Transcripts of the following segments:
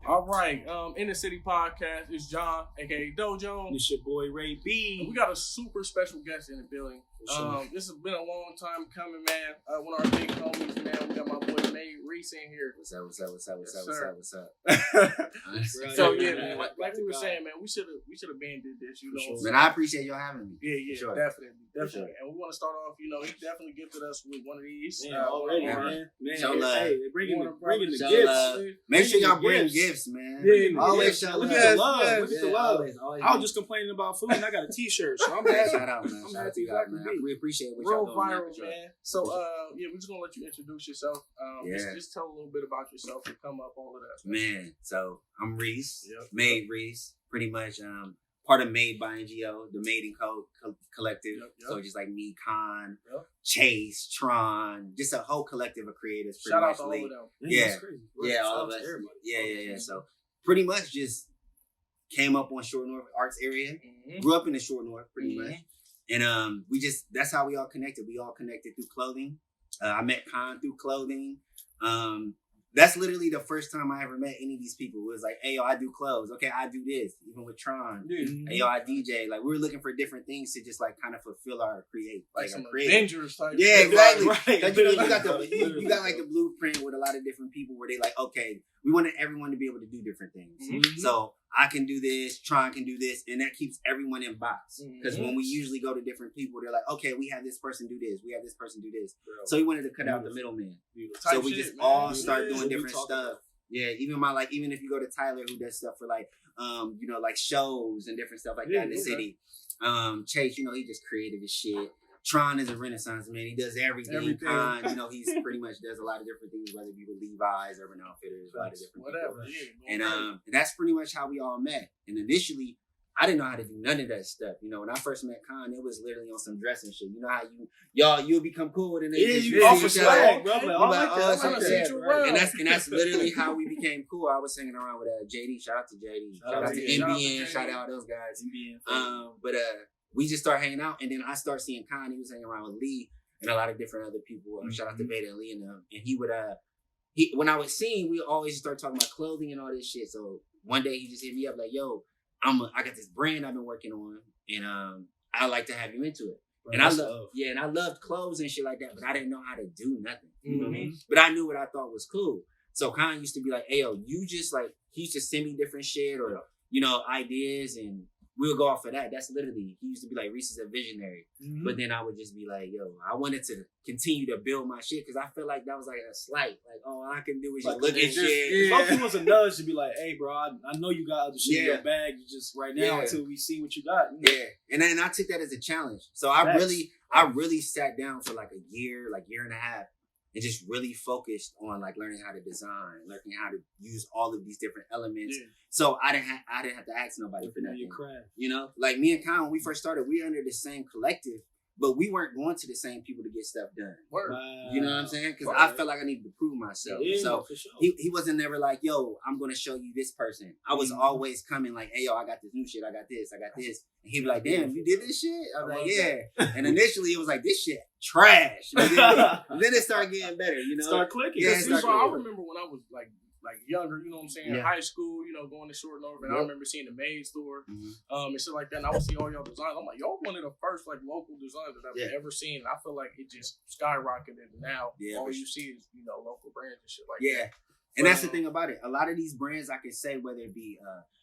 All right, In the City podcast, it's John, aka Dojo. It's your boy Ray B. We got a super special guest in the building. This has been a long time coming, man. One of our big homies, man. We got my boy Madereese in here. What's up? So yeah, man, like we were saying, man, we should have been did this, you know. Man, I appreciate y'all having me. Yeah, sure. definitely. Sure. And we want to start off, you know, he definitely gifted us with one of these. Already, man. Show love. Hey, bringing the Show gifts. love. Make sure y'all bring gifts, man. Yeah, always show Look love. at the love. Look at the love. Always. I was just complaining about food and I got a t-shirt, so I'm happy. Shout out, man. I'm Shout out happy to y'all, man. We appreciate what real y'all doing, viral, man. So, we're just gonna let you introduce yourself. Just tell a little bit about yourself and come up all of that. Man, so I'm Reese, Yep. Madereese, pretty much part of Made by NGO, the Made and Co collective. Yep. So just like me, Con, Yep. Chase, Tron, just a whole collective of creators. Shout out much to all of them. Yeah. That's crazy. Yeah, all of us. Yeah. So pretty much just came up on Short North Arts area. Mm-hmm. Grew up in the Short North pretty much. And that's how we all connected. We all connected through clothing. I met Con through clothing. That's literally the first time I ever met any of these people. It was like, hey, yo, I do clothes. Okay, I do this. Even with Tron. Hey, yo, I DJ. Like, we were looking for different things to just, like, kind of fulfill our like some Avengers type. Yeah, exactly. Right. Cause, you know, you got, like, the blueprint with a lot of different people where they like, okay, we wanted everyone to be able to do different things. Mm-hmm. So I can do this, Tron can do this, and that keeps everyone in box. Because when we usually go to different people, they're like, okay, we have this person do this, we have this person do this. So we wanted to cut out the middleman. So we just all start doing different stuff. Yeah, even if you go to Tyler who does stuff for like like shows and different stuff like that in the city. Chase, you know, he just creative as shit. Tron is a Renaissance man. He does everything. Con, you know, he's pretty much does a lot of different things, whether it be with Levi's, Urban Outfitters, a lot of different whatever. people. And that's pretty much how we all met. And initially, I didn't know how to do none of that stuff. You know, when I first met Con, it was literally on some dressing shit. You know how you'll become cool and then you offer swag, bro. And that's literally how we became cool. I was hanging around with JD. Shout out to JD. Shout out to NBN. Shout out those guys. But we just start hanging out, and then I start seeing Con. He was hanging around with Lee and a lot of different other people. Shout out to Veda and Lee and them. And he would when I was seeing, we always start talking about clothing and all this shit. So one day he just hit me up like, yo, I got this brand I've been working on, and I'd like to have you into it. And I loved clothes and shit like that, but I didn't know how to do nothing. You know what I mean? But I knew what I thought was cool. So Con used to be like, hey, yo, you just like, he used to send me different shit or, ideas, and we would go off of that. That's literally, he used to be like, Reese is a visionary. But then I would just be like, yo, I wanted to continue to build my shit because I felt like that was like a slight. Like, all I can do is just look at shit. It was a nudge to be like, hey, bro, I know you got other shit in your bag. You just right now until we see what you got. You know? Yeah. And then I took that as a challenge. So I really sat down for like a year and a half and just really focused on like learning how to design, learning how to use all of these different elements. Yeah. So I didn't have to ask nobody for nothing. You know, like me and Con, when we first started, we were under the same collective, but we weren't going to the same people to get stuff done. You know what I'm saying? Because I felt like I needed to prove myself. Yeah, so sure. he wasn't never like, yo, I'm going to show you this person. I was always coming like, hey, yo, I got this new shit. I got this. And he'd be like, damn, you did this shit? I was like, yeah. And initially it was like, this shit trash. And then it started getting better, you know? Start clicking. Yeah, I remember when I was like younger, you know what I'm saying, in high school, going to Short North, and I remember seeing the Maid store, and shit like that, and I would see all y'all designs. I'm like, y'all one of the first like local designs that I've ever seen. I feel like it just skyrocketed, and now all you see is local brands and shit like that. And that's the thing about it. A lot of these brands, I can say, whether it be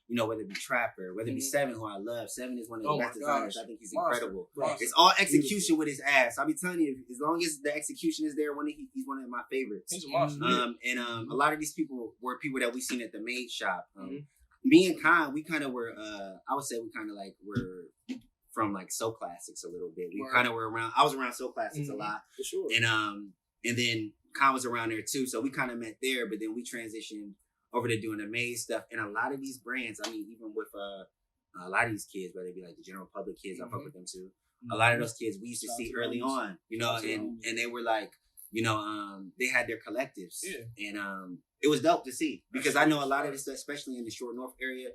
whether it be Trapper, whether it be Seven, who I love. Seven is one of the best designers. I think he's incredible. It's all execution with his ass. I'll be telling you, as long as the execution is there, he's one of my favorites. He's a monster. A lot of these people were people that we seen at the Maid shop. Me and Con, we kind of were. I would say we kind of like were from like Soul Classics a little bit. We kind of were around. I was around Soul Classics a lot, for sure. And then Con was around there too, so we kind of met there. But then we transitioned over to doing the Maid stuff. And a lot of these brands, I mean, even with a lot of these kids, whether it be like the general public kids, I fuck with them too. A lot of those kids we used to see early on, and they were like, they had their collectives. And it was dope to see because I know a lot of this stuff, especially in the Short North area,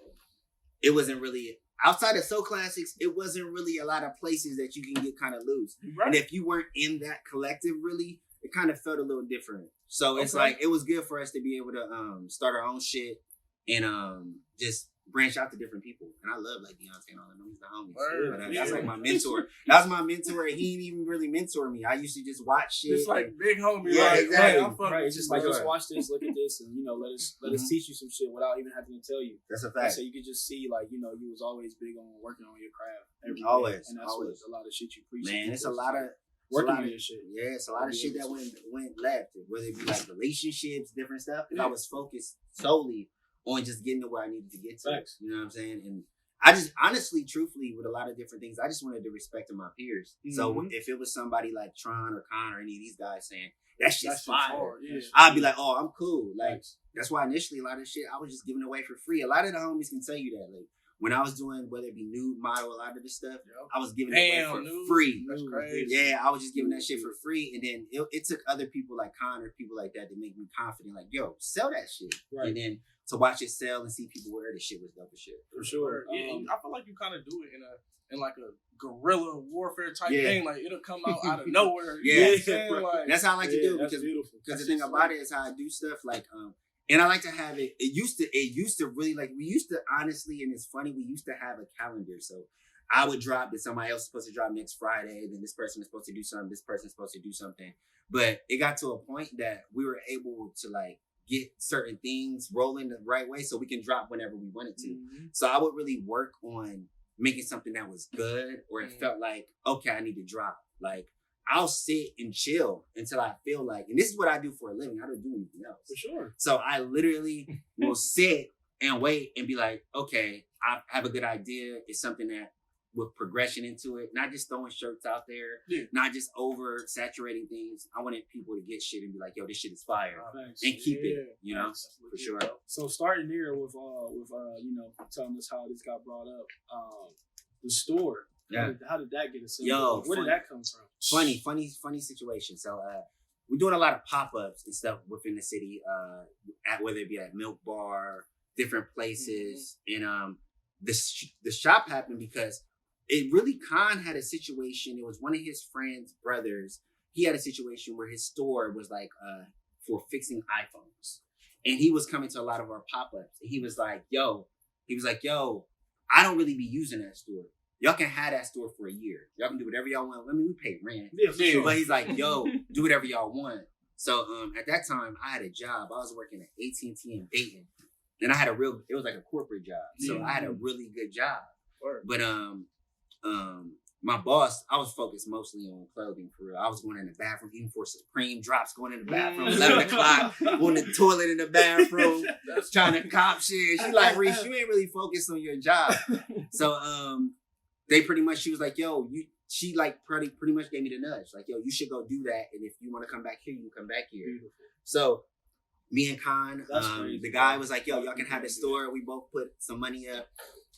it wasn't really, outside of Soul Classics, it wasn't really a lot of places that you can get kind of loose. And if you weren't in that collective really, it kind of felt a little different. So it's like, it was good for us to be able to start our own shit and just branch out to different people. And I love like Deontay and all them. He's the homies. But, that's like my mentor. That was my mentor. He didn't even really mentor me. I used to just watch shit. It's like big homie. Yeah, like, exactly. Right. It's just like, let's watch this, look at this, and let us teach you some shit without even having to tell you. That's a fact. So you could just see, like, you was always big on working on your craft. Always. And that's what a lot of shit you preach. Man, it's a lot of working on your shit. Yeah, it's a lot of shit that went left. Whether it be like relationships, different stuff. If I was focused solely on just getting to where I needed to get to. Facts. You know what I'm saying? And I just honestly, truthfully, with a lot of different things, I just wanted the respect of my peers. Mm-hmm. So if it was somebody like Tron or Con or any of these guys saying that shit's fire, I'd be like, oh, I'm cool. Like that's why initially a lot of shit I was just giving away for free. A lot of the homies can tell you that. Like when I was doing whether it be nude model, a lot of this stuff, I was giving it away for free. That's crazy. Yeah, I was just giving that shit for free, and then it took other people like Con or people like that to make me confident. Like, yo, sell that shit, and then to watch it sell and see people wear the shit was dope as shit. For sure. I feel like you kind of do it in like a guerrilla warfare type thing. Like it'll come out of nowhere. Like, that's how I like to do it because the thing about it is how I do stuff like and I like to have it. It used to really like we used to honestly, and it's funny, we used to have a calendar. So I would drop that somebody else is supposed to drop next Friday. Then this person is supposed to do something. This person is supposed to do something. But it got to a point that we were able to like get certain things rolling the right way so we can drop whenever we wanted to. Mm-hmm. So I would really work on making something that was good or it felt like, okay, I need to drop. Like I'll sit and chill until I feel like, and this is what I do for a living. I don't do anything else. For sure. So I literally will sit and wait and be like, okay, I have a good idea. It's something that with progression into it, not just throwing shirts out there, not just over saturating things. I wanted people to get shit and be like, yo, this shit is fire. And keep it, for sure. So starting there with telling us how this got brought up, the store. Yeah. How did that get assembled? Yo, where did that come from? Funny situation. So we're doing a lot of pop-ups and stuff within the city, at whether it be at Milk Bar, different places. And the shop happened because it really Khan had a situation. It was one of his friend's brothers. He had a situation where his store was like for fixing iPhones. And he was coming to a lot of our pop-ups. And he was like, yo, I don't really be using that store. Y'all can have that store for a year. Y'all can do whatever y'all want. I mean, we pay rent. Yeah, for sure. But he's like, yo, do whatever y'all want. So at that time, I had a job. I was working at AT&T in Dayton. And I had it was like a corporate job. So I had a really good job. Word. But my boss, I was focused mostly on clothing for real. I was going in the bathroom, eating for Supreme drops, going in the bathroom, 11 o'clock, on the toilet in the bathroom, trying to cop shit. She's like, Reese, you ain't really focused on your job. So she was like, yo, she like pretty much gave me the nudge. Like, yo, you should go do that. And if you want to come back here, you can come back here. Beautiful. So me and Khan, the guy was like, yo, y'all can have the store. We both put some money up.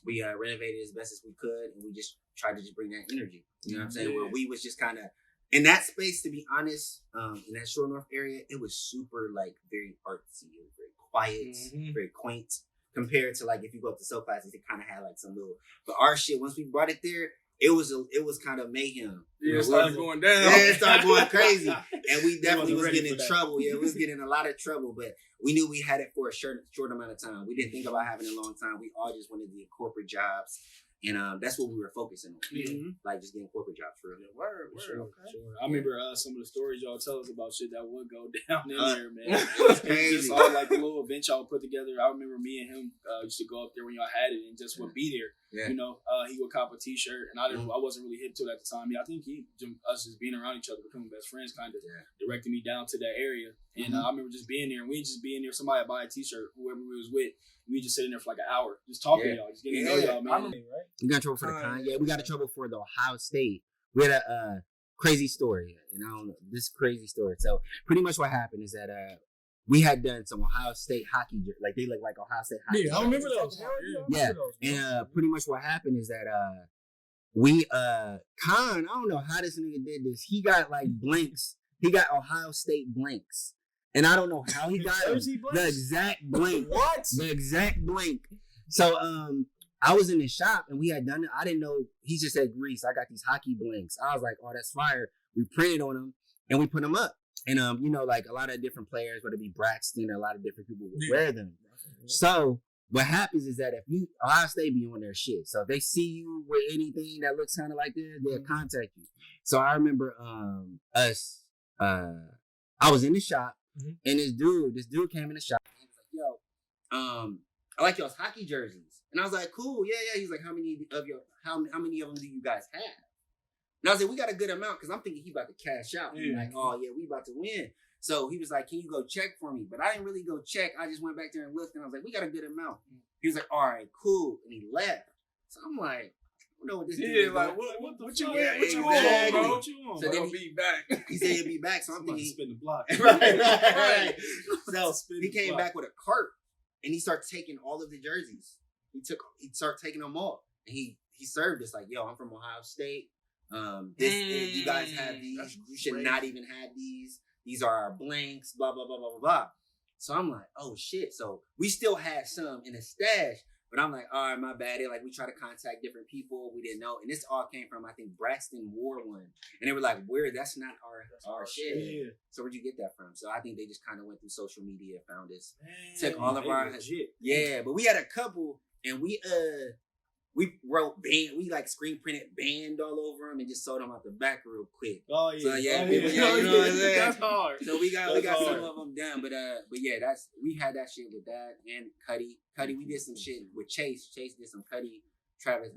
We renovated as best as we could, and we just tried to just bring that energy. You know what I'm saying? Where we was just kind of in that space, to be honest, in that Shore North area, it was super like very artsy. It was very quiet, very quaint compared to like if you go up to SoFi, it kind of had like some little. But our shit, once we brought it there, it was kind of mayhem. Yeah, it started going down. Yeah, it started going crazy, and we definitely was getting in trouble. Yeah, we was getting in a lot of trouble, but we knew we had it for a short amount of time. We didn't think about having a long time. We all just wanted to get corporate jobs. And that's what we were focusing on. Like just getting corporate jobs for real. Word, sure. I remember some of the stories y'all tell us about shit that would go down in there, man. It was crazy. Just all like a little event y'all put together. I remember me and him used to go up there when y'all had it and just would be there. Yeah. He would cop a t-shirt and I wasn't really hip to it at the time. Yeah, I think us just being around each other, becoming best friends kind of directed me down to that area. And I remember just being there and we just being there, somebody would buy a t-shirt, whoever we was with. We just sitting there for like an hour, just talking to y'all, just getting to know y'all, man. Right? We got in trouble for the con. Yeah, we got in trouble for the Ohio State. We had a crazy story, and I don't know this crazy story. So pretty much what happened is that we had done some Ohio State hockey, like they look like Ohio State hockey. Yeah, I remember those. Yeah, and pretty much what happened is that we Con, I don't know how this nigga did this. He got like blanks. He got Ohio State blanks. And I don't know how he got the exact blank. What? The exact blank. So I was in the shop and we had done it. I didn't know. He just said, Reese, I got these hockey blanks. I was like, oh, that's fire. We printed on them and we put them up. And like a lot of different players, whether it be Braxton, a lot of different people would wear them. So what happens is that if you Ohio State be on their shit, so if they see you with anything that looks kind of like this, they'll contact you. So I remember I was in the shop and this dude came in the shop and he was like, yo, I like y'all's hockey jerseys. And I was like, cool, yeah. He's like, how many of them do you guys have? And I was like, we got a good amount because I'm thinking he about to cash out. Yeah. Like, oh yeah, we about to win. So he was like, can you go check for me? But I didn't really go check. I just went back there and looked and I was like, we got a good amount. He was like, all right, cool. And he left. So I'm like, I don't know what this dude is like, doing. what you on, bro? What you on? So then he'll be back. He said he'll be back. So I'm thinking spin the block. right. So he came back with a cart and he started taking all of the jerseys. He started taking them all. And he served us like, yo, I'm from Ohio State. You guys have these. You should not even have these. These are our blanks, blah, blah, blah, blah, blah, blah. So I'm like, oh shit. So we still had some in the stash, but I'm like, all right, my bad. They're like, we try to contact different people. We didn't know. And this all came from, I think, Braxton wore one. And they were like, that's not our shit. Yeah. So where'd you get that from? So I think they just kind of went through social media, found us, took all of our shit. Yeah, but we had a couple and we wrote band. We like screen printed band all over them and just sold them out the back real quick. Oh yeah, so yeah, you know what I'm saying? That's hard. So we got some of them done, but yeah, we had that shit with that and Cuddy. We did some shit with Chase. Chase did some Cuddy, Travis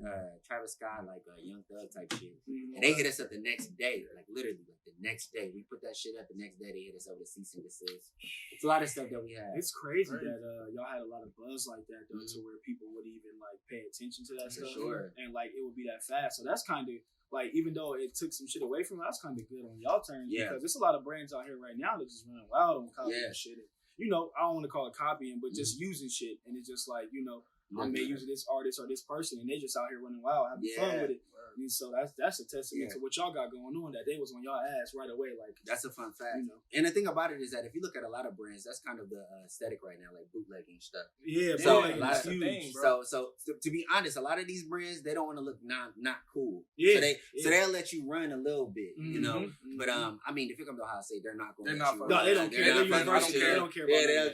Scott, like Young Thug type shit. And they hit us up the next day, like literally like the next day. We put that shit up the next day. They hit us up with a cease and desist. It's a lot of stuff that we had. It's crazy that y'all had a lot of buzz like that though, to where people would even like pay attention to that stuff. Sure. And like it would be that fast. So that's kind of like, even though it took some shit away from it, that's kind of good on y'all terms. Yeah. Because there's a lot of brands out here right now that just running wild on copying shit. And, you know, I don't want to call it copying, but just using shit. And it's just like, you know, I may use this artist or this person, and they just out here running wild, having fun with it. And so that's a testament to what y'all got going on. That they was on y'all ass right away. Like, that's a fun fact. You know? And the thing about it is that if you look at a lot of brands, that's kind of the aesthetic right now, like bootlegging stuff. Yeah, so a lot of things. So to be honest, a lot of these brands, they don't want to look not cool. Yeah. So they'll let you run a little bit, you know. But I mean, if you come to Ohio State, they're not going to. No, they don't care. They don't care.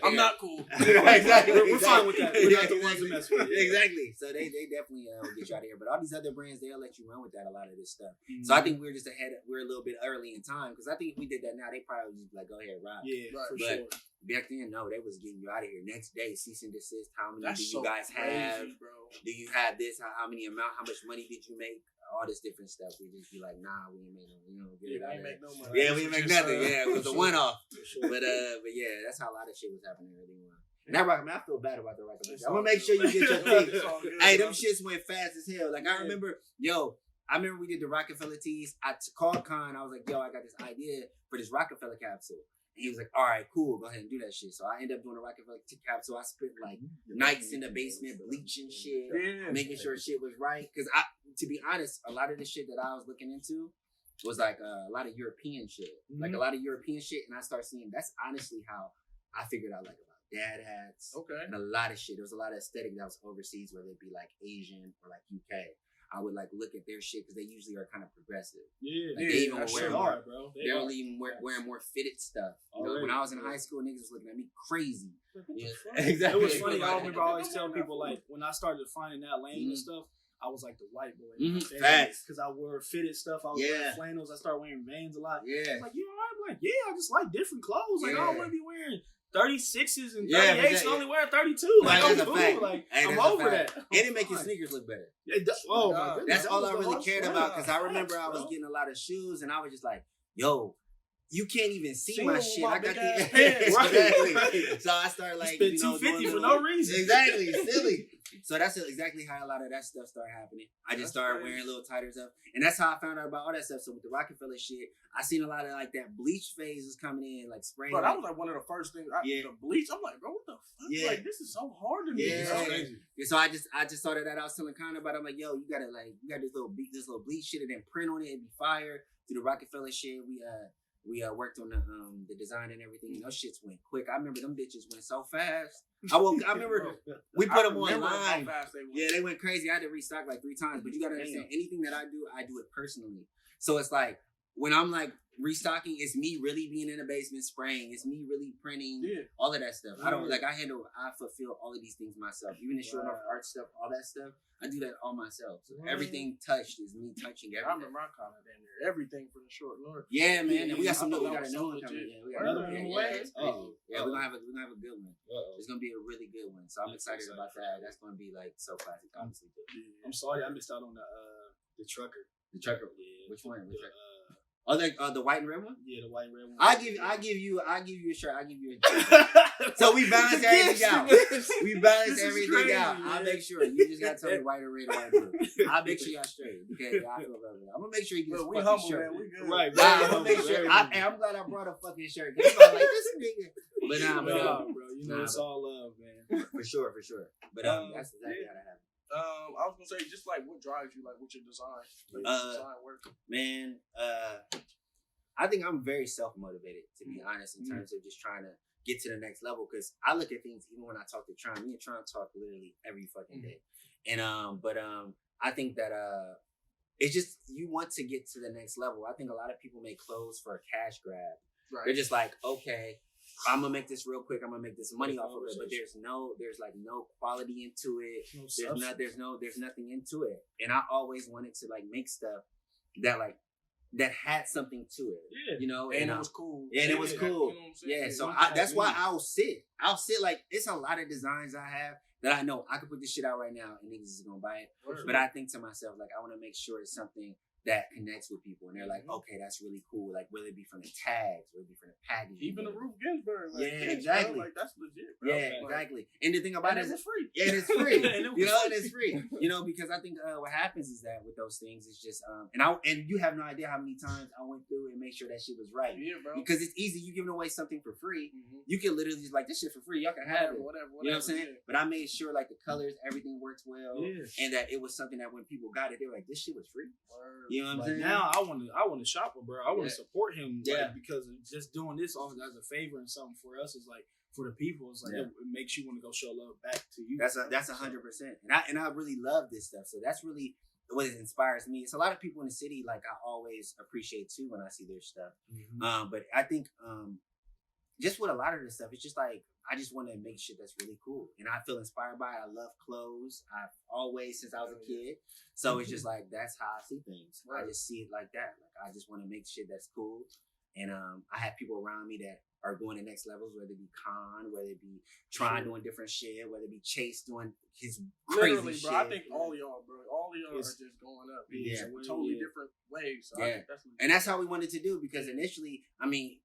I'm not cool. Exactly. We're fine with that. We're not the ones to mess with. Exactly. So they definitely will get you out of here. But all these other brands, they'll let you run with that, a lot of this stuff. So I think we're just ahead. We're a little bit early in time because I think if we did that now, they probably would just be like, go ahead, rock. Yeah, for sure. Back then, no, they was getting you out of here. Next day, cease and desist. How many do you guys have? Bro. Do you have this? How much money did you make? All this different stuff. We just be like, nah, we ain't make no, get it out of here. Yeah, we ain't make nothing. Yeah, it was a one-off. Sure. But yeah, that's how a lot of shit was happening early on. And that rocket, man, I feel bad about the rocket. I'm gonna make sure you get your thing. Hey, them shits went fast as hell. Like I remember we did the Rockefeller tees. I called Khan. I was like, yo, I got this idea for this Rockefeller capsule. And he was like, all right, cool, go ahead and do that shit. So I ended up doing a Rockefeller capsule. I spent like nights in the basement bleaching shit, making sure shit was right. Because to be honest, a lot of the shit that I was looking into was like a lot of European shit. Like a lot of European shit. And I started seeing, that's honestly how I figured out like about dad hats. Okay. And a lot of shit. There was a lot of aesthetic that was overseas, whether it be like Asian or like UK. I would like look at their shit because they usually are kind of progressive. Yeah, like, they even wear more, bro. They're even wearing more fitted stuff. You know, when I was in high school, niggas was looking at me crazy. Yeah. Exactly. It was funny. I remember always telling people like when I started finding that lane and stuff, I was like the white boy. Facts. Because I wore fitted stuff. I was wearing flannels. I started wearing Vans a lot. Yeah. Like, you know, I'm like, I just like different clothes. Like, I don't want to be wearing 36s and 38s and only wear 32. Like, I'm cool. Like, I'm over that. And it make your sneakers look better. Oh, my goodness. That's all I really cared about because I remember I was getting a lot of shoes and I was just like, yo, you can't even see my shit. I got these pants. Right. So I started like, you spent $250 for no reason. Exactly. Silly. So that's exactly how a lot of that stuff started happening. I just started wearing little tighter stuff. And that's how I found out about all that stuff. So with the Rockefeller shit, I seen a lot of like that bleach phase was coming in, like spraying. Bro, that was like one of the first things. The bleach. I'm like, bro, what the fuck? Yeah. Like, this is so hard to me. Yeah. So I just started that. I was telling Connor about it. I'm like, yo, you got this little bleach shit and then print on it and be fire. Through the Rockefeller shit, we worked on the design and everything. Those shits went quick. I remember them bitches went so fast. I remember we put them online. They went crazy. I had to restock like 3 times. But you gotta understand, anything that I do it personally. So it's like when I'm like restocking. It's me really being in the basement spraying. It's me really printing. All of that stuff. I fulfill all of these things myself. Even the short art stuff, all that stuff. I do that all myself. So everything touched is me touching everything. I remember my comment in there. Everything for the short north. Yeah, man. And we got we got a new one coming. Yeah, we got another one. Yeah, we're gonna have a good one. It's gonna be a really good one. So I'm excited about that. That's gonna be like so classic, obviously. I'm sorry I missed out on the trucker. The trucker. Yeah. Which one? Oh, the white and red one? Yeah, the white and red one. I give you a shirt. I give you a shirt. So we balance everything out. We balance everything out. I'll make sure. You just gotta tell me white or red or white or blue. I'll make sure y'all straight because I feel better. I'm gonna make sure he gets a fucking shirt. Man. We good. Right. I'm gonna make sure. I'm glad I brought a fucking shirt. Cause I'm like this nigga. But bro. You know it's all love, man. For sure. But that's exactly how that happened. I was gonna say, just like what drives you, like what's your design, design work? Man, I think I'm very self motivated to be honest in terms of just trying to get to the next level. Because I look at things even when I talk to Tron. Me and Tron talk literally every fucking day, and I think that it's just you want to get to the next level. I think a lot of people make clothes for a cash grab. Right. They're just like, okay, I'm gonna make this real quick. I'm gonna make this money off of it, but there's no quality into it. There's nothing into it. And I always wanted to like make stuff that had something to it. Yeah. You know, and it was cool. And it was cool. You know so that's why I'll sit like it's a lot of designs I have that I know I could put this shit out right now and niggas is gonna buy it. Sure. But I think to myself like I want to make sure it's something that connects with people, and they're like, okay, that's really cool. Like, whether it be from the tags, whether it be from the packaging, even the Ruth Ginsburg. Like, exactly. Bro, like that's legit. Bro. Yeah, exactly. And the thing about it is, it's free. Yeah, it's free. And it's free. You know, because I think what happens is that with those things, it's just and you have no idea how many times I went through and make sure that shit was right. Yeah, bro. Because it's easy. You giving away something for free, you can literally just like this shit for free. Y'all can have it. Whatever. You know what I'm saying? Yeah. But I made sure like the colors, everything works well, and that it was something that when people got it, they were like, this shit was free. Word. You know what I'm saying? Now I want to shop with bro. I want to support him, like, because just doing this all as a favor and something for us is like for the people. It's like it makes you want to go show love back to you. That's 100%. And I really love this stuff. So that's really what it inspires me. It's a lot of people in the city like I always appreciate too when I see their stuff. But I think just with a lot of this stuff, it's just like I just want to make shit that's really cool, and I feel inspired by it. I love clothes. I've always since I was a kid, so it's just like that's how I see things. Right. I just see it like that. Like I just want to make shit that's cool, and I have people around me that are going to next levels, whether it be Khan, whether it be Tron doing different shit, whether it be Chase doing his crazy literally, bro, shit. I think all y'all are just going up. Yeah, totally different ways. So I think that's how we wanted to do because initially, I mean.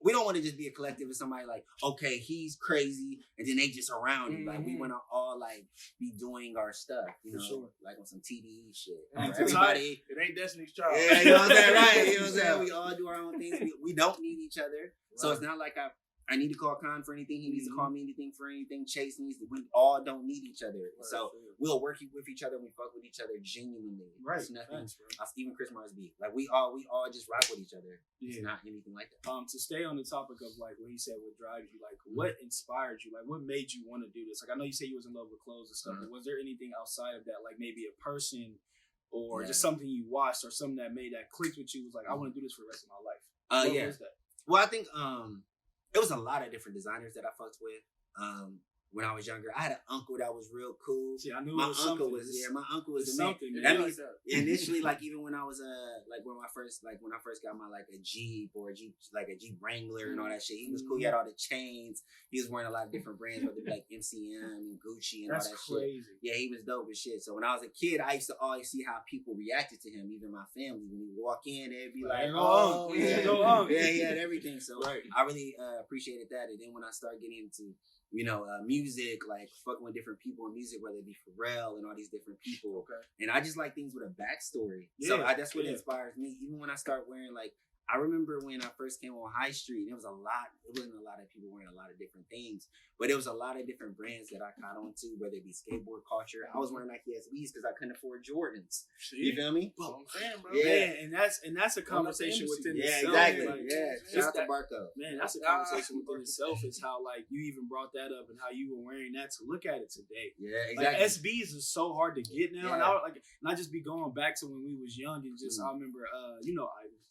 We don't want to just be a collective of somebody like, okay, he's crazy, and then they just around you. Like, we want to all, like, be doing our stuff, you know, like on some TDE shit. Everybody. It ain't Destiny's Child. Yeah, you know what I'm saying? Right. You know what I'm saying? We all do our own things. We don't need each other. Right. So it's not like I need to call Khan for anything. He needs to call me anything for anything. Chase needs to. We all don't need each other. Right. So we'll work with each other. We fuck with each other genuinely. Right. It's nothing. Even Chris Mars beat. Like we all just rock with each other. Yeah. It's not anything like that. To stay on the topic of like what he said, what drives you, like what inspired you, like what made you want to do this? Like I know you said you was in love with clothes and stuff, but was there anything outside of that, like maybe a person or just something you watched or something that made that click with you? Was like I want to do this for the rest of my life. What was that? Well, I think it was a lot of different designers that I fucked with. When I was younger, I had an uncle that was real cool. See, I knew my uncle was the man. That means initially, like even when I was when I first got my like a Jeep or a Jeep Wrangler and all that shit, he was cool. He had all the chains. He was wearing a lot of different brands, whether it be like MCM and Gucci and all that crazy. Shit. Yeah, he was dope as shit. So when I was a kid, I used to always see how people reacted to him, even my family. When he walk in, they'd be like, "Oh, yeah, he had everything." So I really appreciated that. And then when I started getting into music, like fucking with different people in music, whether it be Pharrell and all these different people. Okay. And I just like things with a backstory. Yeah, so that's what inspires me. Even when I start wearing like, I remember when I first came on High Street, it wasn't a lot of people wearing a lot of different things, but it was a lot of different brands that I caught on to, whether it be skateboard culture. I was wearing Nike SBs because I couldn't afford Jordans. You feel me? Well, I'm saying, bro. Yeah, and that's a conversation within itself. Exactly. Like, shout out to Barco. Man, that's a conversation within itself. Is how like you even brought that up and how you were wearing that to look at it today. Yeah, exactly. Like, SBs is so hard to get now, and I just be going back to when we was young and just I remember,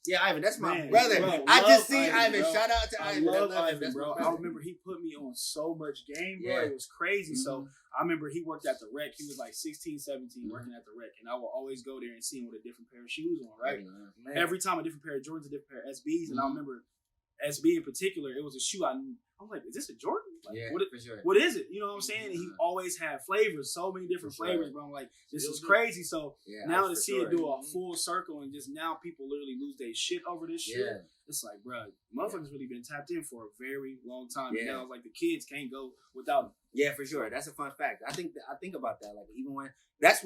Yeah, Ivan, that's my Man, brother. bro, I just see Ivan, Ivan. bro. Shout out to I Ivan. love him. Ivan, bro. I remember he put me on so much game, bro. Yeah. It was crazy. So I remember he worked at the rec. He was like 16, 17 working at the rec. And I will always go there and see him with a different pair of shoes on, right? Man. Every time a different pair of Jordans, a different pair of SBs. And I remember SB in particular, it was a shoe I'm like, is this a Jordan? Like, Yeah, what, for sure. what is it? You know what I'm saying? And he always had flavors, so many different flavors, bro. I'm like, this is crazy. So now to see it do a full circle and just now people literally lose their shit over this shit. Yeah. It's like, bro, motherfuckers really been tapped in for a very long time. Yeah. And now it's like the kids can't go without them. Yeah, for sure. That's a fun fact. I think about that. Like even when that's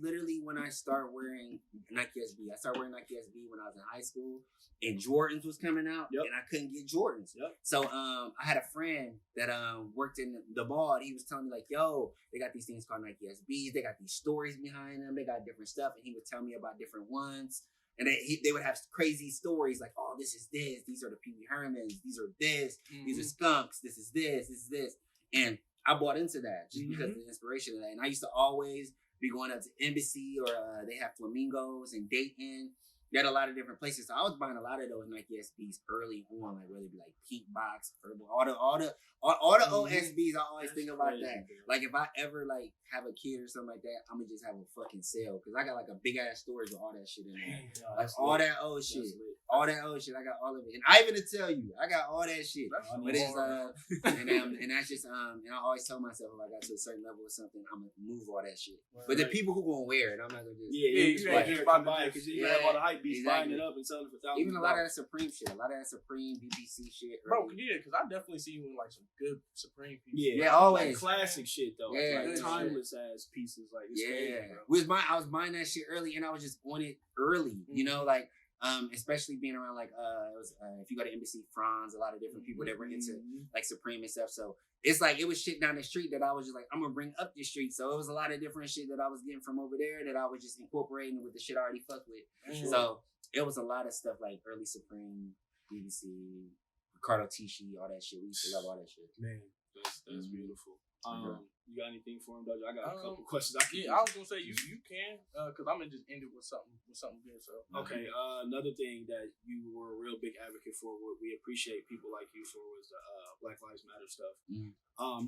literally when I start wearing Nike SB. I started wearing Nike SB when I was in high school, and Jordans was coming out, and I couldn't get Jordans. So I had a friend that worked in the mall, and he was telling me like, "Yo, they got these things called Nike SBs. They got these stories behind them. They got different stuff." And he would tell me about different ones. And they would have crazy stories like, "Oh, this is this. These are the Pee Wee Hermans. These are this. These are skunks. This is this. This is this." And I bought into that just because of the inspiration of that. And I used to always be going up to Embassy or they have Flamingos and Dayton. They had a lot of different places. So I was buying a lot of those Nike SBs early on, like whether it be like Pink Box, Herbal, all the old SBs. I always think about that. Like if I ever like have a kid or something like that, I'm gonna just have a fucking sale because I got like a big ass storage with all that shit in there, like all that old shit, all that old shit. I got all of it, and I even to tell you, I got all that shit. But it's and that's just and I always tell myself if I got to a certain level or something, I'm gonna move all that shit. But the people who gonna wear it, I'm not gonna just you ain't gonna buy it because you have all the hype beats buying it up and selling it for thousands. Even a lot of that Supreme shit, a lot of that Supreme BBC shit, bro. Yeah, because I definitely see you in like some good Supreme pieces. Yeah, always like classic shit though. Yeah, like timeless ass pieces. Like it's crazy, bro. I was buying that shit early, and I was just on it early. You know, like especially being around like it was if you go to Embassy, Franz, a lot of different people that were into like Supreme and stuff. So it's like it was shit down the street that I was just like, I'm gonna bring up the street. So it was a lot of different shit that I was getting from over there that I was just incorporating with the shit I already fucked with. So it was a lot of stuff like early Supreme, BBC, Ricardo Tisci, all that shit. We used to love all that shit. Man, that's beautiful. You got anything for him, though? I got a couple questions. I was gonna say you can, because I'm gonna just end it with something good. So okay, another thing that you were a real big advocate for, what we appreciate people like you for, was the Black Lives Matter stuff.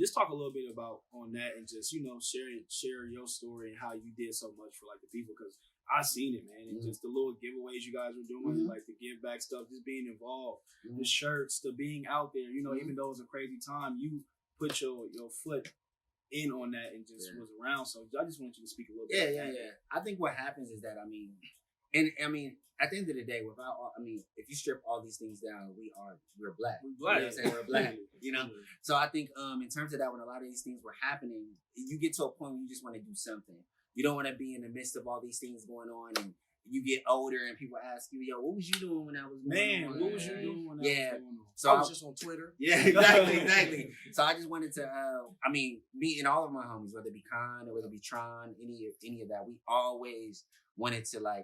Just talk a little bit about on that, and just share your story and how you did so much for like the people, because I seen it, man, and just the little giveaways you guys were doing, like the give back stuff, just being involved, the shirts, the being out there. You know, even though it was a crazy time, you put your foot in on that and just was around. So I just want you to speak a little bit. Yeah. I think what happens is that at the end of the day, if you strip all these things down, we're black. We're black. You know what I'm saying? We're black. You know? So I think in terms of that, when a lot of these things were happening, you get to a point where you just want to do something. You don't want to be in the midst of all these things going on, and you get older and people ask you, "Yo, what was you doing when I was going on? What was you doing when I was going on?" So I was just on Twitter. Yeah, exactly. So I just wanted to, me and all of my homies, whether it be Khan or whether it be Tron, any of that, we always wanted to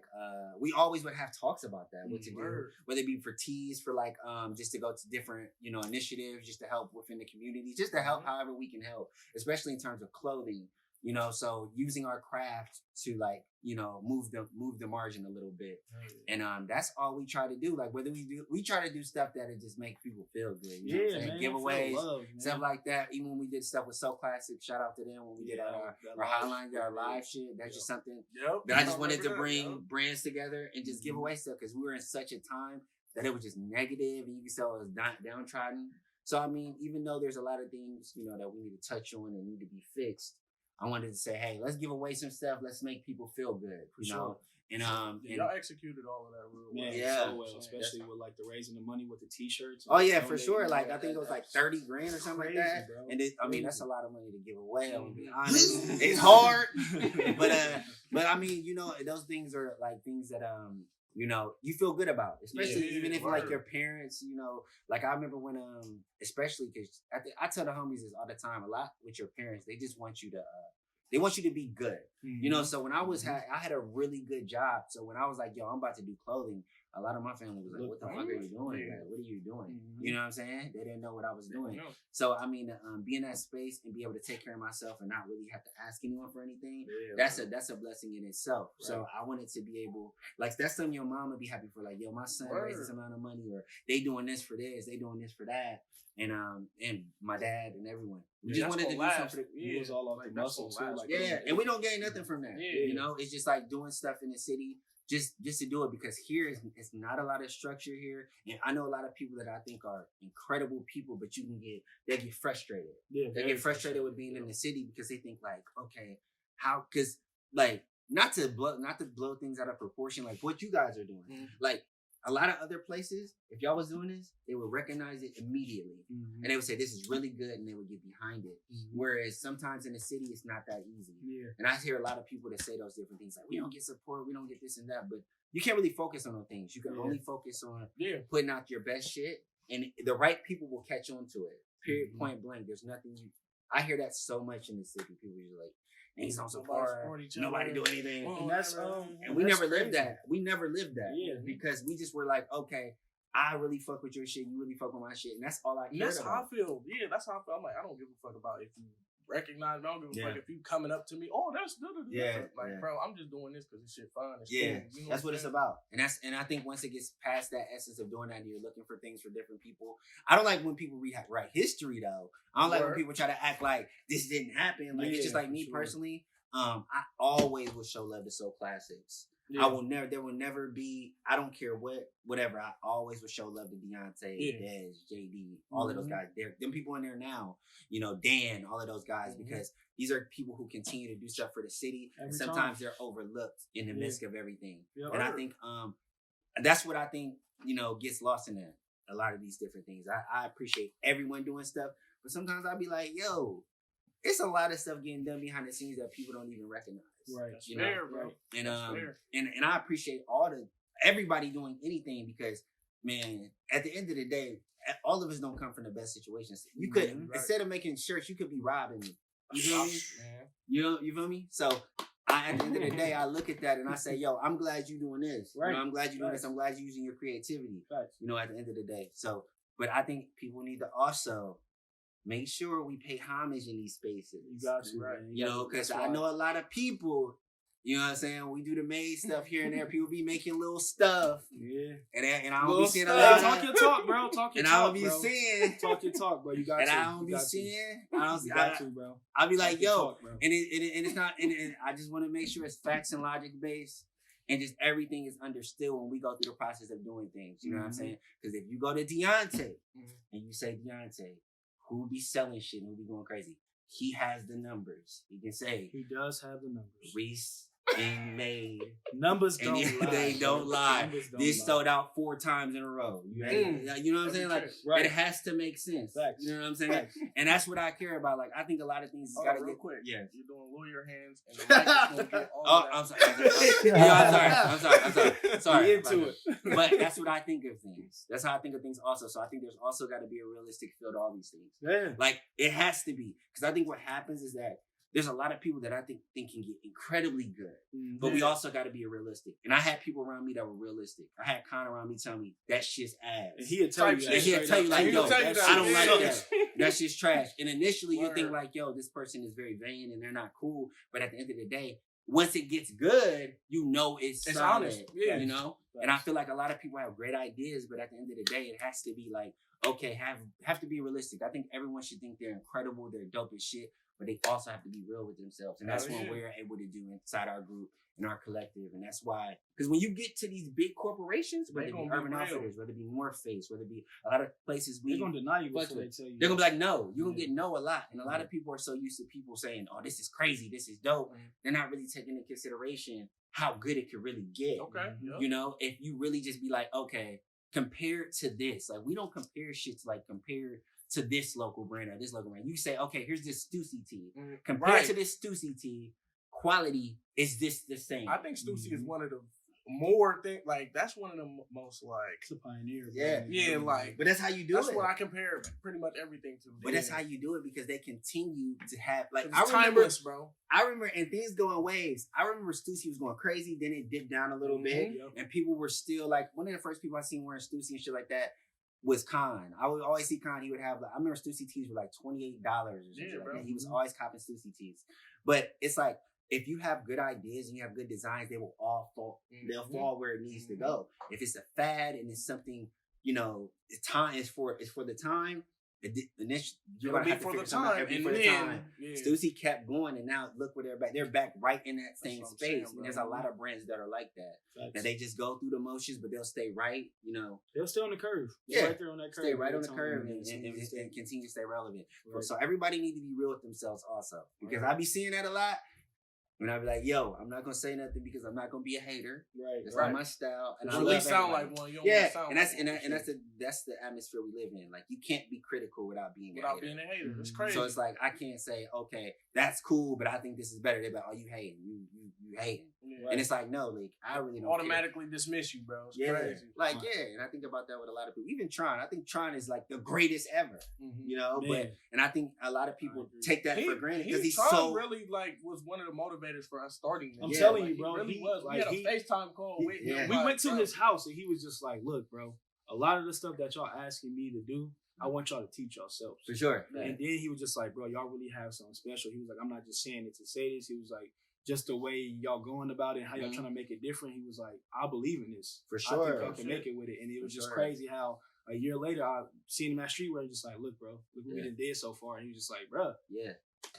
we always would have talks about that, what to do, whether it be for teas, for like, just to go to different, initiatives, just to help within the community, just to help however we can help, especially in terms of clothing. So using our craft to move the margin a little bit, and that's all we try to do. Like whether we try to do stuff that it just make people feel good. You know what I'm saying? Giveaways, love, stuff like that. Even when we did stuff with So Classic, shout out to them when we did our hotline, our live shit. That's just something that I just wanted to bring brands together and just give away stuff, because we were in such a time that it was just negative, and you could tell it was downtrodden. So even though there's a lot of things that we need to touch on and need to be fixed, I wanted to say, hey, let's give away some stuff. Let's make people feel good, you know. And y'all executed all of that real well. So well, especially with like the raising the money with the t-shirts. Oh yeah, for sure. Like I think it was like $30,000 or something like that. Bro. And that's a lot of money to give away. I'm gonna be honest. It's hard, but those things are like things that you feel good about, especially even if like your parents, like I remember when, especially because I tell the homies this all the time, a lot with your parents, they just want you to be good, So when I had a really good job. So when I was like, yo, I'm about to do clothing, a lot of my family was like, what the fuck are you doing? Like, what are you doing? You know what I'm saying? They didn't know what I was doing. So, I mean, be in that space and be able to take care of myself and not really have to ask anyone for anything, that's a blessing in itself. Right. So I wanted to be able, like, that's something your mom would be happy for. Like, yo, my son raised this amount of money, or they doing this for this, they doing this for that. And my dad and everyone. We just wanted to do something. It was all off the muscle too. Like, and we don't gain nothing from that. You know, it's just like doing stuff in the city just to do it, because here it's not a lot of structure here. And I know a lot of people that I think are incredible people, but they get frustrated. Yeah, they get frustrated with being in the city because they think like, okay, because like not to blow things out of proportion, like what you guys are doing, like. A lot of other places, if y'all was doing this, they would recognize it immediately. And they would say, this is really good, and they would get behind it. Whereas sometimes in the city, it's not that easy. And I hear a lot of people that say those different things, like, we don't get support, we don't get this and that, but you can't really focus on those things. You can only focus on putting out your best shit, and the right people will catch on to it. Period, point blank. There's nothing, I hear that so much in the city. People are like, ain't on support, nobody do anything. And that's and we never lived that. We never lived that. Because we just were like, okay, I really fuck with your shit, you really fuck with my shit, and that's all I care about. That's how I feel. Yeah, that's how I feel. I'm like, I don't give a fuck about if you recognize me. I don't give a fuck if you coming up to me. Oh, that's good. Like, bro, I'm just doing this because this shit fun. It's cool. You know that's what it's about. And I think once it gets past that essence of doing that, and you're looking for things for different people. I don't like when people write history though. I don't like when people try to act like this didn't happen. Like it's just like me personally. I always will show love to soul classics. There will never be, I don't care whatever. I always will show love to Deontay, Dez, JD, all of those guys. Them people in there now, you know, Dan, all of those guys, because these are people who continue to do stuff for the city. And sometimes they're overlooked in the midst of everything. And I think that's what I think, you know, gets lost in a lot of these different things. I appreciate everyone doing stuff, but sometimes I'll be like, yo, it's a lot of stuff getting done behind the scenes that people don't even recognize. Right. That's fair, bro. And I appreciate everybody doing anything, because, man, at the end of the day, all of us don't come from the best situations. You could, instead of making shirts, you could be robbing me. You feel me? You feel me? So at the end of the day, I look at that and I say, yo, I'm glad you're doing this. Right. You know, I'm glad you're doing this. I'm glad you're using your creativity. Right. You know, at the end of the day. So, but I think people need to also make sure we pay homage in these spaces. You got to, right? You know, because I know a lot of people, you know what I'm saying? We do the made stuff here and there. People be making little stuff. Yeah. And I don't be seeing a lot. Talk your talk, bro. Talk your talk, I don't be seeing. Talk your talk, bro. You got to. And I don't be seeing. You got to, bro. I'll be like, yo. And it's not, and I just want to make sure it's facts and logic based. And just everything is understood when we go through the process of doing things. You know what I'm saying? Because if you go to Deontay and you say, Deontay, who be selling shit and who be going crazy? He has the numbers. He can say. He does have the numbers. Reese and Made. Numbers don't lie. They don't lie. This sold out 4 times in a row. You know what I'm saying? Like, it has to make sense. Facts. You know what I'm saying? Facts. And that's what I care about. Like, I think a lot of things got to get quick. Yeah. You're doing lawyer hands and the microphone get all I'm sorry. Into it. But that's what I think of things. That's how I think of things also. So I think there's also got to be a realistic feel to all these things. Yeah. Like, it has to be. Because I think what happens is that there's a lot of people that I think can get incredibly good, but we also got to be realistic. And I had people around me that were realistic. I had Connor around me telling me that shit's ass. And he'll tell you like, yo, I don't like that. That shit's trash. And initially you think like, yo, this person is very vain and they're not cool. But at the end of the day, once it gets good, you know it's solid, honest. Yeah. You know? Right. And I feel like a lot of people have great ideas, but at the end of the day, it has to be like, okay, have to be realistic. I think everyone should think they're incredible, they're dope as shit, but they also have to be real with themselves. And that's what we're able to do inside our group and our collective. And that's why, because when you get to these big corporations, whether it be Urban Outfitters, whether it be North Face, whether it be a lot of places they're going to deny you before they tell you. They're going to be like, no. You're going to get no a lot. And a lot of people are so used to people saying, oh, this is crazy, this is dope. They're not really taking into consideration how good it could really get. Okay. You know, if you really just be like, okay, compared to this, like we don't compare shit to like compare to this local brand or this local brand. You say, okay, here's this Stussy tee. Compared to this Stussy tee, quality is this the same? I think Stussy is one of the more thing, like that's one of the most like it's a pioneer. Yeah, like. But that's how you do that's it. what I compare pretty much everything to. But that's how you do it because they continue to have like it's timeless, bro. I remember, and things go in waves. I remember Stussy was going crazy, then it dipped down a little bit, and people were still like one of the first people I seen wearing Stussy and shit like that was Khan. I would always see Khan. He would have like, I remember Stussy tees were like $28 or something like that. He was always copping Stussy tees. But it's like if you have good ideas and you have good designs, they will all fall. They'll fall where it needs to go. If it's a fad and it's something, you know, the time is for the time. You're gonna have to figure something out for the time. Stussy kept going, and now look where they're back. They're back right in that same space. And there's a lot of brands that are like that. That they just go through the motions, but they'll stay right. You know, they'll stay on the curve. Right there on that curve. Stay right on the curve and continue to stay relevant. Right. So everybody need to be real with themselves also, because I be seeing that a lot. And I'd be like, yo, I'm not gonna say nothing because I'm not gonna be a hater. Right. That's not my style. And I really sound like one. You don't sound that's the atmosphere we live in. Like you can't be critical without being a hater. It's crazy. So it's like I can't say, okay, that's cool, but I think this is better. They're like, oh, you hating. You hating. Right. And it's like, no, like I really don't automatically dismiss you, bro. It's crazy. Like, and I think about that with a lot of people. Even Tron. I think Tron is like the greatest ever. You know, and I think a lot of people take that for granted because he's so really like was one of the motivators for us starting this. I'm telling you, bro. He really was. We had a FaceTime call with him. We went to his house and he was just like, look, bro, a lot of the stuff that y'all asking me to do, I want y'all to teach yourselves. For sure. And then he was just like, bro, y'all really have something special. He was like, I'm not just saying it to say this. He was like, just the way y'all going about it and how y'all trying to make it different. He was like, I believe in this. For sure. I think y'all can make it with it. And it was just crazy how a year later I seen him at Streetwear just like, look, bro, look what we done did so far. And he was just like, bro. Yeah.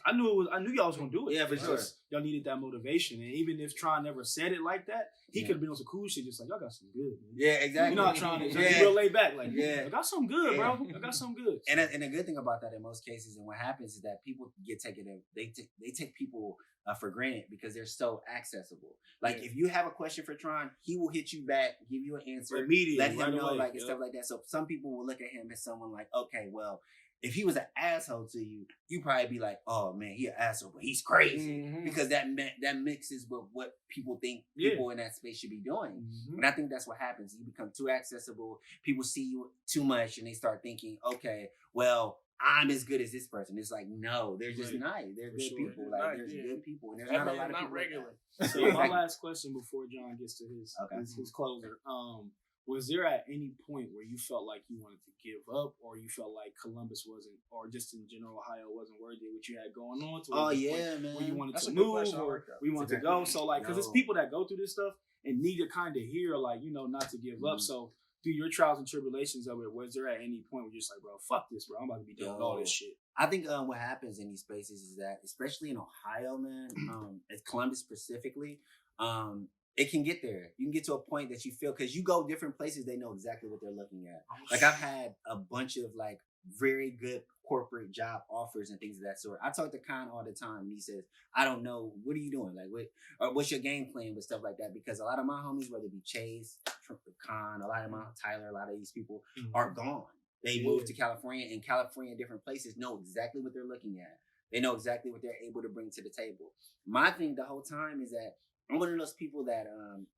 I knew y'all was gonna do it. Yeah, for sure. Y'all needed that motivation, and even if Tron never said it like that, he could have been on some cool shit, just like y'all got some good. Man. Yeah, exactly. You know, Tron is real laid back, like I got some good, bro. I got some good. And the good thing about that in most cases, and what happens is that people get taken. They take people for granted because they're so accessible. Like if you have a question for Tron, he will hit you back, give you an answer immediately, let him know, like and stuff like that. So some people will look at him as someone like, okay, well. If he was an asshole to you, you probably be like, "Oh man, he an asshole, but he's crazy," because that mixes with what people think people in that space should be doing. And I think that's what happens. You become too accessible. People see you too much, and they start thinking, "Okay, well, I'm as good as this person." It's like, no, they're just nice. They're good people. Like there's good people, and there's not a lot of people regular. So my last question before John gets to his closer. Was there at any point where you felt like you wanted to give up, or you felt like Columbus wasn't, or just in general Ohio wasn't worthy of what you had going on? Man. Where you wanted to move, or we wanted to go. So like, because it's people that go through this stuff and need to kind of hear, like, you know, not to give up. So through your trials and tribulations of it, was there at any point where you're just like, bro, fuck this, bro, I'm about to be done with all this shit? I think what happens in these spaces is that, especially in Ohio, man, at Columbus specifically, it can get there. You can get to a point that you feel, because you go different places, they know exactly what they're looking at. Like I've had a bunch of like very good corporate job offers and things of that sort. I talk to Khan all the time, and he says, "I don't know, what are you doing? Like, what's your game plan with stuff like that?" Because a lot of my homies, whether it be Chase, Khan, a lot of my Tyler, a lot of these people are gone. They moved to California, and California and different places know exactly what they're looking at. They know exactly what they're able to bring to the table. My thing the whole time is that I'm one of those people that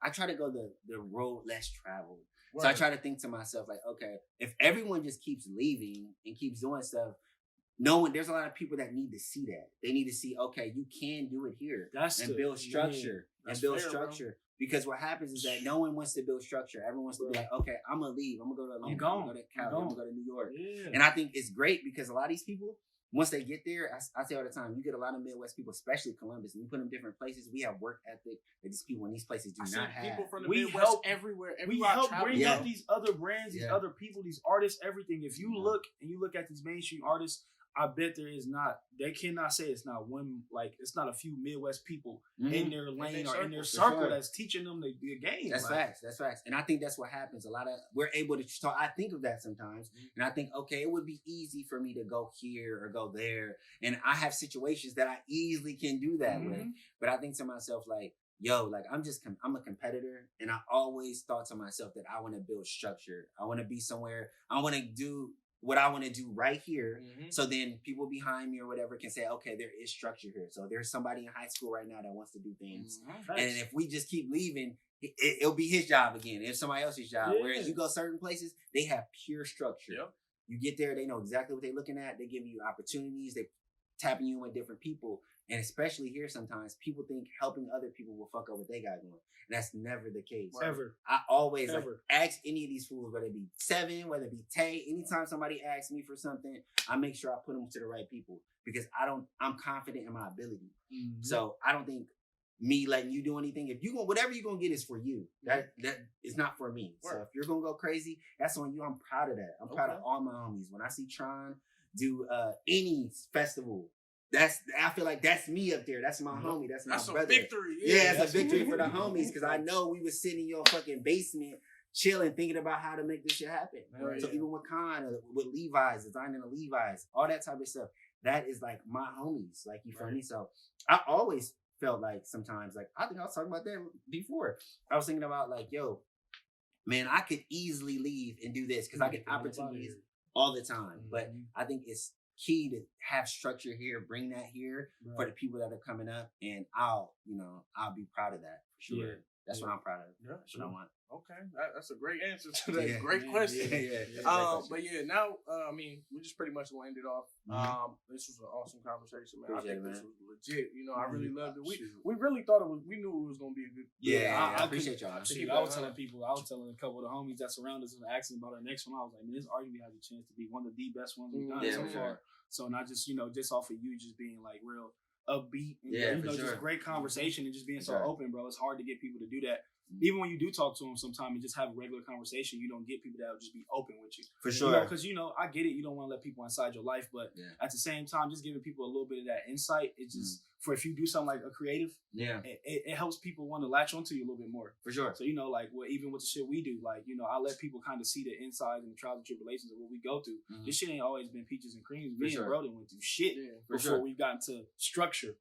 I try to go the road less traveled. Right. So I try to think to myself, like, okay, if everyone just keeps leaving and keeps doing stuff, there's a lot of people that need to see that. They need to see, okay, you can do it here build structure structure. Because what happens is that no one wants to build structure. Everyone wants to be like, okay, I'm going to leave. I'm going to go to Atlanta. I'm going to go to Cali. I'm going to go to New York. Yeah. And I think it's great because a lot of these people, once they get there, I say all the time, you get a lot of Midwest people, especially Columbus, and you put them in different places. We have work ethic that these people in these places do not have. People from the Midwest everywhere. We help bring up these other brands, these other people, these artists, everything. If you look and you look at these mainstream artists, I bet they cannot say it's not one, like, it's not a few Midwest people in their lane or in their circle that's teaching them the game. That's facts. And I think that's what happens. We're able to talk. I think of that sometimes. And I think, okay, it would be easy for me to go here or go there. And I have situations that I easily can do that with. But I think to myself, like, yo, like, I'm a competitor. And I always thought to myself that I want to build structure. I want to be somewhere. I want to do what I want to do right here. So then people behind me or whatever can say, okay, there is structure here. So there's somebody in high school right now that wants to do things. And if we just keep leaving, it'll be his job again. It's somebody else's job. Yeah. Whereas you go certain places, they have pure structure. Yep. You get there, they know exactly what they're looking at. They give you opportunities. They tapping you in with different people. And especially here, sometimes people think helping other people will fuck up what they got going. And that's never the case. Ever. I always ask any of these fools, whether it be Seven, whether it be Tay, anytime somebody asks me for something, I make sure I put them to the right people because I'm confident in my ability. So I don't think me letting you do anything. If you whatever you're gonna get is for you. That is not for me. Word. So if you're gonna go crazy, that's on you. I'm proud of that. I'm proud of all my homies. When I see Tron do any festival, I feel like that's me up there. That's my homie. That's my brother. That's a victory. Yeah, that's a victory for the homies because I know we was sitting in your fucking basement chilling, thinking about how to make this shit happen. So even with Khan, with Levi's, designing the Levi's, all that type of stuff, that is like my homies. Like, you feel me? So I always felt like sometimes, like, I think I was talking about that before. I was thinking about like, yo, man, I could easily leave and do this because I get opportunities all the time. But I think it's key to have structure here, bring that here for the people that are coming up, and I'll be proud of that for sure. That's what I'm proud of. That's what I want. Okay, that's a great answer to that. Great question. But now we just pretty much will end it off. This was an awesome conversation, man. Appreciate I think this was legit. I really loved it. We really thought we knew it was gonna be a good. I appreciate y'all. I was telling a couple of the homies that surround us and asking about our next one. I was like, man, this arguably has a chance to be one of the best ones we've done so far. So not just just off of you just being like real upbeat and just great conversation and just being so open, bro. It's hard to get people to do that. Even when you do talk to them sometimes and just have a regular conversation, you don't get people that will just be open with you. For sure. Because, I get it. You don't want to let people inside your life. But at the same time, just giving people a little bit of that insight, it's just, for if you do something like a creative, it helps people want to latch onto you a little bit more. For sure. So, even with the shit we do, I let people kind of see the inside and the trials and tribulations of what we go through. This shit ain't always been peaches and creams. Me and bro went through shit before we got into structure.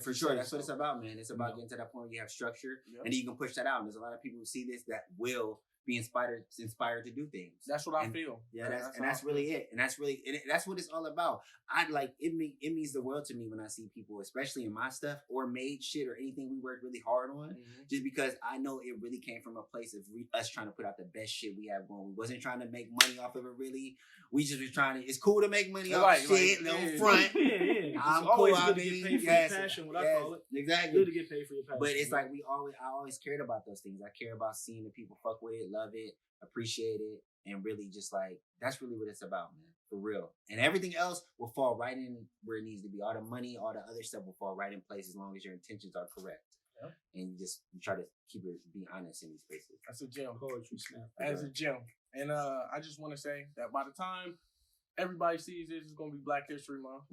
For sure. That's what it's about, man. It's about getting to that point where you have structure and then you can push that out. And there's a lot of people who see this that will be inspired to do things. That's what I feel. Yeah, that's really it. And that's really that's what it's all about. It means the world to me when I see people, especially in my stuff or made shit or anything we worked really hard on, just because I know it really came from a place of us trying to put out the best shit we have going. We wasn't trying to make money off of it really. We just was trying to. It's cool to make money off shit, no front. I'm always cool. Good to get paid for your passion. What I call it, exactly. Good to get paid for your passion. But it's like I always cared about those things. I care about seeing the people fuck with it, love it, appreciate it, and really just like that's really what it's about, man. For real. And everything else will fall right in where it needs to be. All the money, all the other stuff will fall right in place as long as your intentions are correct. And you try to be honest in these spaces. That's a gem. Poetry snap. As a gem. And I just want to say that by the time everybody sees this, it's gonna be Black History Month.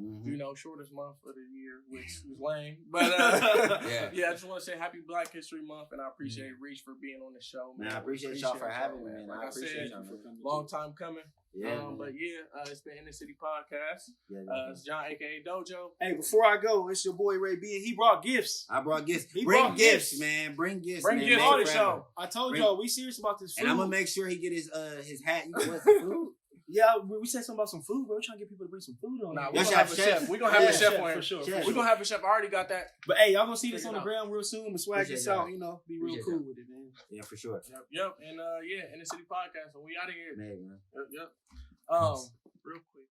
Shortest month of the year, which is lame. But I just want to say Happy Black History Month, and I appreciate Reach for being on the show, man. I appreciate y'all for having me, man. Like I appreciate said, y'all for coming. Long time coming. But it's been In the City Podcast. It's John, aka Dojo. Hey, before I go, it's your boy Ray B, and he brought gifts. I brought gifts. Bring gifts, man. Bring gifts. Bring gifts on the show. I told y'all we serious about this food, and I'm gonna make sure he get his hat. You know, food. Yeah, we said something about some food, bro. We're trying to get people to bring some food on. Nah, we're gonna have a chef. We're gonna have a chef on here. For sure. We're gonna have a chef. I already got that. But hey, y'all gonna see this on the ground real soon. But swag this out, be real cool with it, man. Yeah, for sure. Yep. And In the City Podcast. So we out of here. Man. Yep. Real quick.